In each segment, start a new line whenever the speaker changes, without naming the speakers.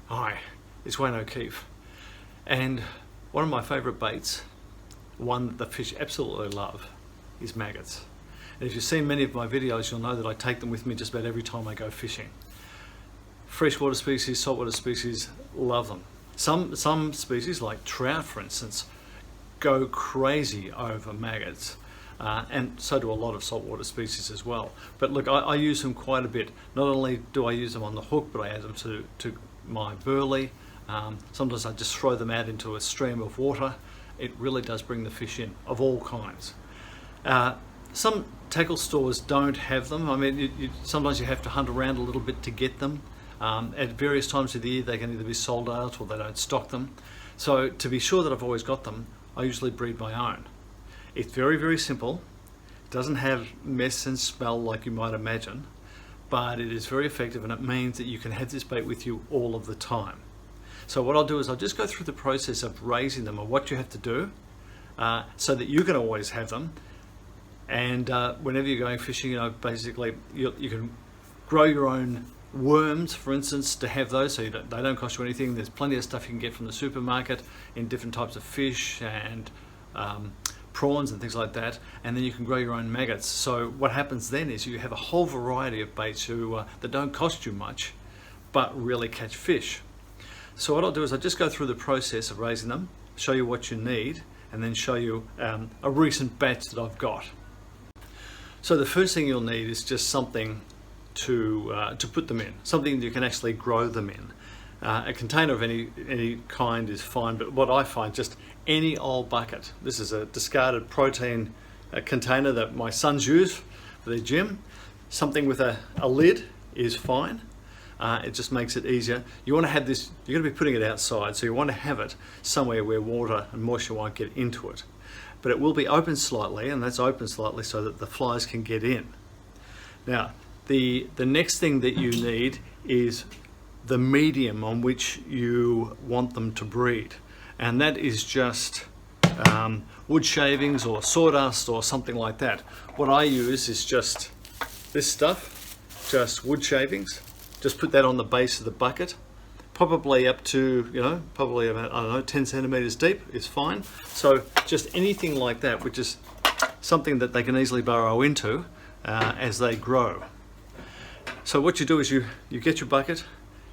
Hi, it's Wayne O'Keefe, and one of my favourite baits, one that the fish absolutely love, is maggots. And if you've seen many of my videos, you'll know that I take them with me just about every time I go fishing. Freshwater species, saltwater species, love them. Some species, like trout for instance, go crazy over maggots. And so do a lot of saltwater species as well. But look, I use them quite a bit. Not only do I use them on the hook, but I add them to my burley. Sometimes I just throw them out into a stream of water. It really does bring the fish in, of all kinds. Some tackle stores don't have them. I mean, sometimes you have to hunt around a little bit to get them. At various times of the year they can either be sold out or they don't stock them. So to be sure that I've always got them, I usually breed my own. It's very, very simple. It doesn't have mess and smell like you might imagine, but it is very effective, and it means that you can have this bait with you all of the time. So what I'll do is I'll just go through the process of raising them and what you have to do so that you can always have them. And whenever you're going fishing, basically you can grow your own worms, for instance, to have those, so they don't cost you anything. There's plenty of stuff you can get from the supermarket in different types of fish and prawns and things like that, and then you can grow your own maggots. So what happens then is you have a whole variety of baits that don't cost you much but really catch fish. So what I'll do is I'll just go through the process of raising them, show you what you need, and then show you a recent batch that I've got. So the first thing you'll need is just something to put them in, something you can actually grow them in. A container of any kind is fine, but what I find, just any old bucket. This is a discarded protein container that my sons use for their gym. Something with a lid is fine. It just makes it easier. You want to have this, you're going to be putting it outside, so you want to have it somewhere where water and moisture won't get into it. But it will be open slightly, and that's open slightly so that the flies can get in. Now, the next thing that you need is the medium on which you want them to breed, and that is just wood shavings or sawdust or something like that. What I use is just this stuff, just wood shavings. Just put that on the base of the bucket, probably up to, probably about, I don't know, 10 centimeters deep is fine. So just anything like that, which is something that they can easily burrow into as they grow. So what you do is you get your bucket,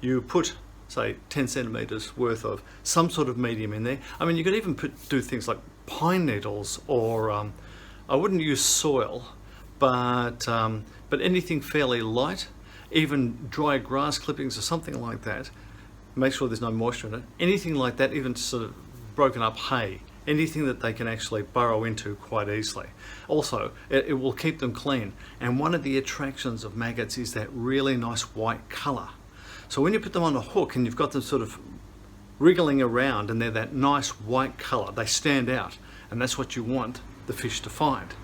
you put, say, 10 centimeters worth of some sort of medium in there. I mean, you could even do things like pine needles, or I wouldn't use soil, but anything fairly light, even dry grass clippings or something like that. Make sure there's no moisture in it. Anything like that, even sort of broken up hay, anything that they can actually burrow into quite easily. Also, it will keep them clean. And one of the attractions of maggots is that really nice white color. So when you put them on a hook and you've got them sort of wriggling around and they're that nice white color, they stand out, and that's what you want the fish to find.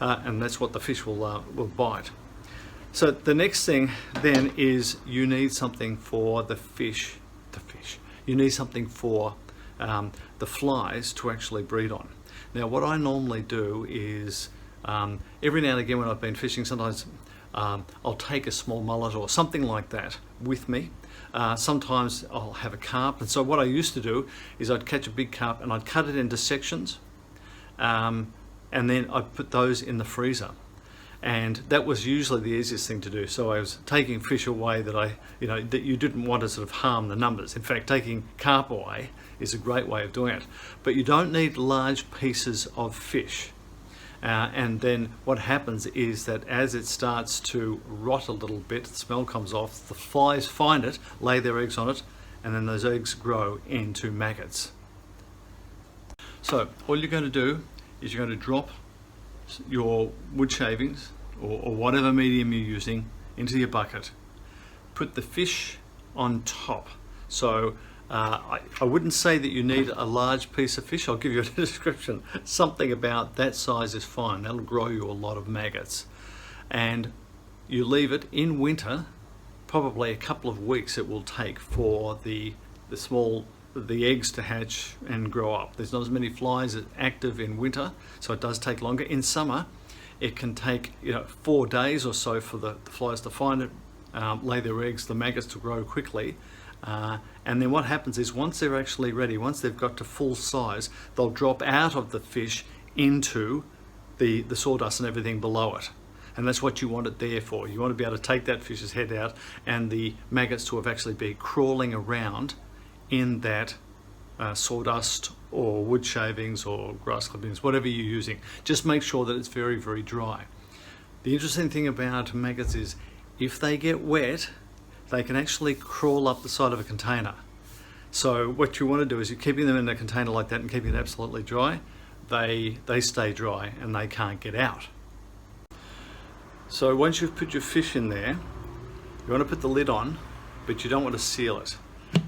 And that's what the fish will bite. So the next thing then is you need something for the fish. You need something for the flies to actually breed on. Now what I normally do is every now and again when I've been fishing, sometimes I'll take a small mullet or something like that with me. Sometimes I'll have a carp, and so what I used to do is I'd catch a big carp and I'd cut it into sections, and then I'd put those in the freezer. And that was usually the easiest thing to do. So I was taking fish away that that you didn't want to sort of harm the numbers. In fact, taking carp away is a great way of doing it. But you don't need large pieces of fish. And then what happens is that as it starts to rot a little bit, the smell comes off, the flies find it, lay their eggs on it, and then those eggs grow into maggots. So all you're going to do is you're going to drop your wood shavings or whatever medium you're using into your bucket. Put the fish on top. So I wouldn't say that you need a large piece of fish. I'll give you a description. Something about that size is fine. That'll grow you a lot of maggots. And you leave it in winter, probably a couple of weeks it will take for the eggs to hatch and grow up. There's not as many flies active in winter, so it does take longer. In summer, it can take 4 days or so for the flies to find it, lay their eggs, the maggots to grow quickly, And then what happens is once they're actually ready, once they've got to full size, they'll drop out of the fish into the sawdust and everything below it. And that's what you want it there for. You want to be able to take that fish's head out and the maggots to have actually be crawling around in that sawdust or wood shavings or grass clippings, whatever you're using. Just make sure that it's very, very dry. The interesting thing about maggots is if they get wet, they can actually crawl up the side of a container. So what you want to do is you're keeping them in a container like that and keeping it absolutely dry. They stay dry and they can't get out. So once you've put your fish in there, you want to put the lid on, but you don't want to seal it.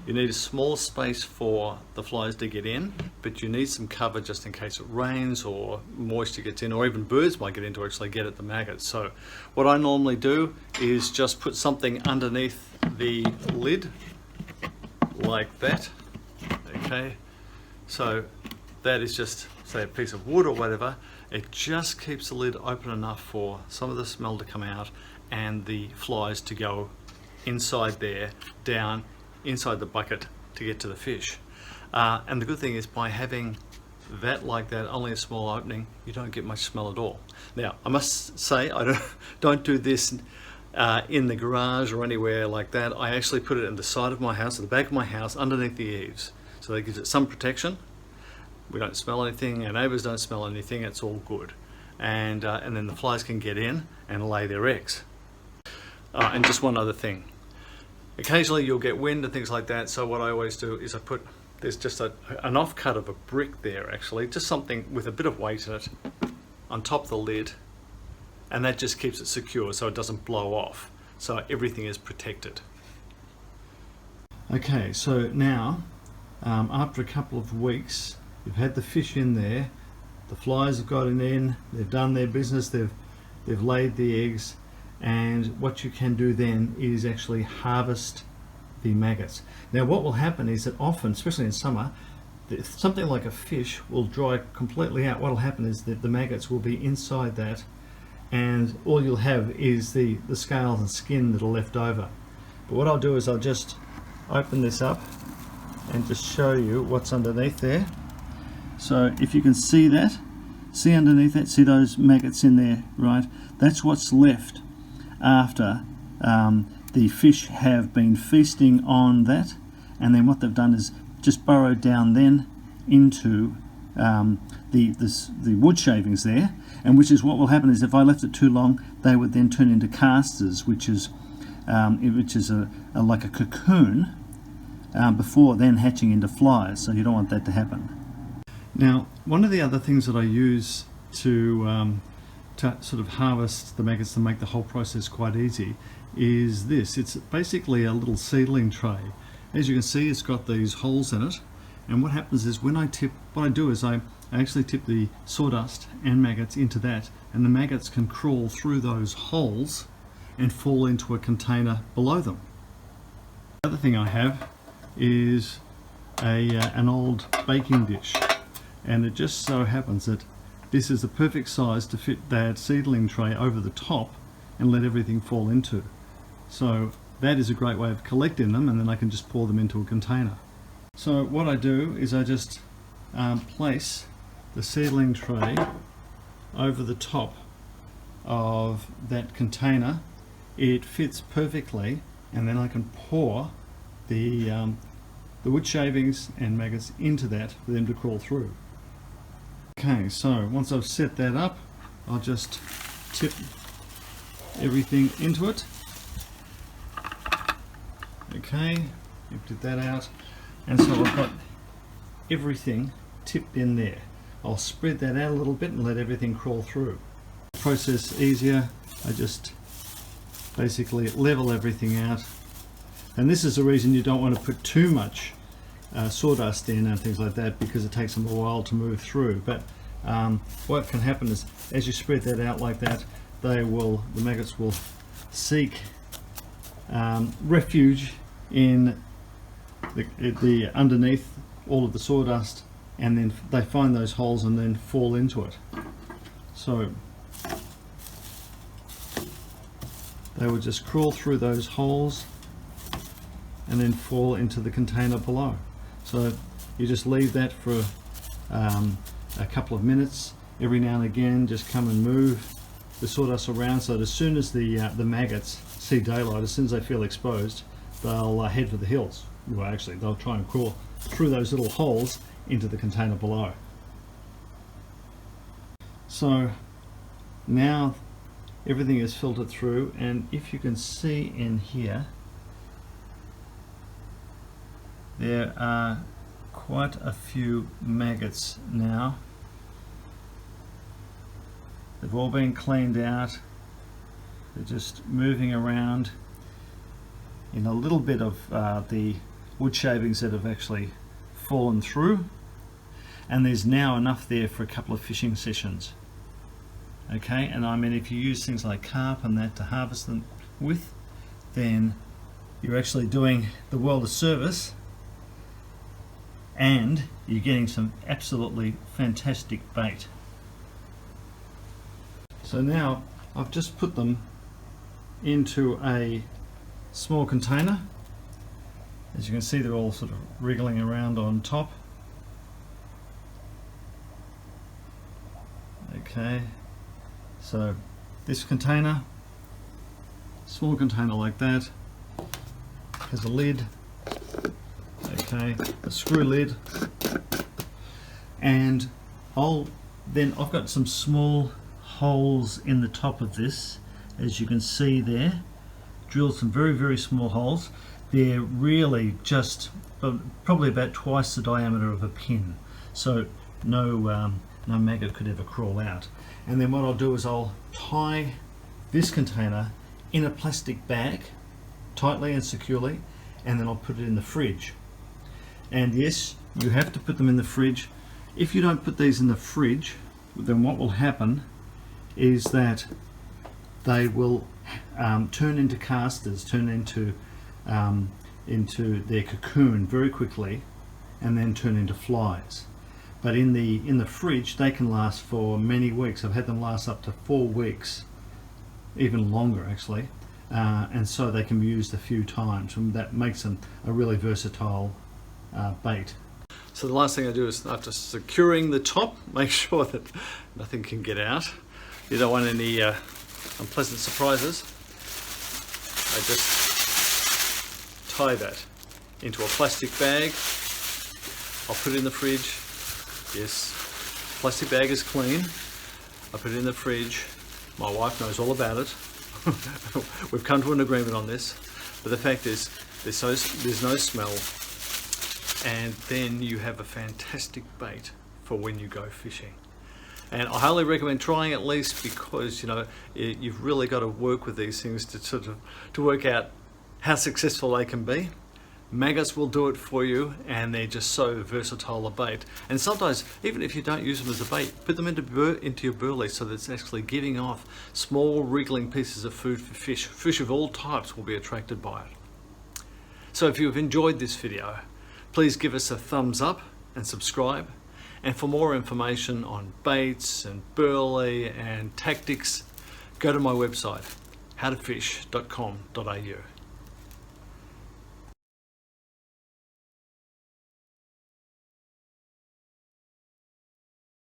You need a small space for the flies to get in, but you need some cover just in case it rains or moisture gets in, or even birds might get in to actually get at the maggots. So what I normally do is just put something underneath the lid like that. Okay, so that is just, say, a piece of wood or whatever. It just keeps the lid open enough for some of the smell to come out and the flies to go inside there, down inside the bucket to get to the fish. And the good thing is, by having that like that, only a small opening, you don't get much smell at all. Now, I must say, I don't do this in the garage or anywhere like that. I actually put it in the side of my house, at the back of my house, underneath the eaves. So that gives it some protection. We don't smell anything, our neighbours don't smell anything, it's all good. And then the flies can get in and lay their eggs. And just one other thing. Occasionally you'll get wind and things like that, so what I always do is there's just an offcut of a brick there actually, just something with a bit of weight in it, on top of the lid, and that just keeps it secure so it doesn't blow off. So everything is protected. Okay, so now, after a couple of weeks, you've had the fish in there, the flies have gotten in, they've done their business, they've laid the eggs, and what you can do then is actually harvest the maggots. Now what will happen is that often, especially in summer, something like a fish will dry completely out. What will happen is that the maggots will be inside that, and all you'll have is the scales and skin that are left over. But what I'll do is I'll just open this up and just show you what's underneath there. So if you can see that, see underneath that, see those maggots in there, right? That's what's left after the fish have been feasting on that, and then what they've done is just burrowed down then into the wood shavings there, and which is what will happen is if I left it too long, they would then turn into casters, which is like a cocoon before then hatching into flies. So you don't want that to happen. Now, one of the other things that I use to sort of harvest the maggots to make the whole process quite easy is this. It's basically a little seedling tray. As you can see, it's got these holes in it, and what happens is when I tip, what I do is I actually tip the sawdust and maggots into that, and the maggots can crawl through those holes and fall into a container below them. The other thing I have is an old baking dish, and it just so happens that this is the perfect size to fit that seedling tray over the top and let everything fall into. So that is a great way of collecting them, and then I can just pour them into a container. So what I do is I just place the seedling tray over the top of that container. It fits perfectly, and then I can pour the wood shavings and maggots into that for them to crawl through. Okay, so once I've set that up, I'll just tip everything into it. Okay, emptied that out, and so I've got everything tipped in there. I'll spread that out a little bit and let everything crawl through. Process easier, I just basically level everything out, and this is the reason you don't want to put too much sawdust in and things like that, because it takes them a while to move through. But what can happen is as you spread that out like that, the maggots will seek refuge in the underneath all of the sawdust, and then they find those holes and then fall into it. So they will just crawl through those holes and then fall into the container below. So you just leave that for a couple of minutes. Every now and again just come and move the sawdust around, so that as soon as the maggots see daylight, as soon as they feel exposed, they'll head for the hills. Well, actually they'll try and crawl through those little holes into the container below. So now everything is filtered through, and if you can see in here, there are quite a few maggots now. They've all been cleaned out. They're just moving around in a little bit of the wood shavings that have actually fallen through, and there's now enough there for a couple of fishing sessions. Okay, and I mean, if you use things like carp and that to harvest them with, then you're actually doing the world a service, and you're getting some absolutely fantastic bait. So now I've just put them into a small container. As you can see, they're all sort of wriggling around on top. Okay, so this container, small container like that, has a lid, okay, a screw lid, and I've got some small holes in the top of this, as you can see there. Drilled some very, very small holes. They're really just probably about twice the diameter of a pin, so no maggot could ever crawl out. And then what I'll do is I'll tie this container in a plastic bag tightly and securely, and then I'll put it in the fridge. And yes, you have to put them in the fridge. If you don't put these in the fridge, then what will happen is that they will turn into casters, turn into their cocoon very quickly, and then turn into flies. But in the fridge, they can last for many weeks. I've had them last up to 4 weeks, even longer actually, and so they can be used a few times, and that makes them a really versatile bait. So the last thing I do is, after securing the top, make sure that nothing can get out. You don't want any unpleasant surprises. I just tie that into a plastic bag. I'll put it in the fridge. Yes, plastic bag is clean. I put it in the fridge. My wife knows all about it. We've come to an agreement on this. But the fact is, there's no smell, and then you have a fantastic bait for when you go fishing. And I highly recommend trying at least, because you've really got to work with these things to work out how successful they can be. Maggots will do it for you, and they're just so versatile a bait. And sometimes, even if you don't use them as a bait, put them into your burley, so that it's actually giving off small wriggling pieces of food for fish. Fish of all types will be attracted by it. So if you've enjoyed this video, please give us a thumbs up and subscribe. And for more information on baits and burley and tactics, go to my website, howtofish.com.au.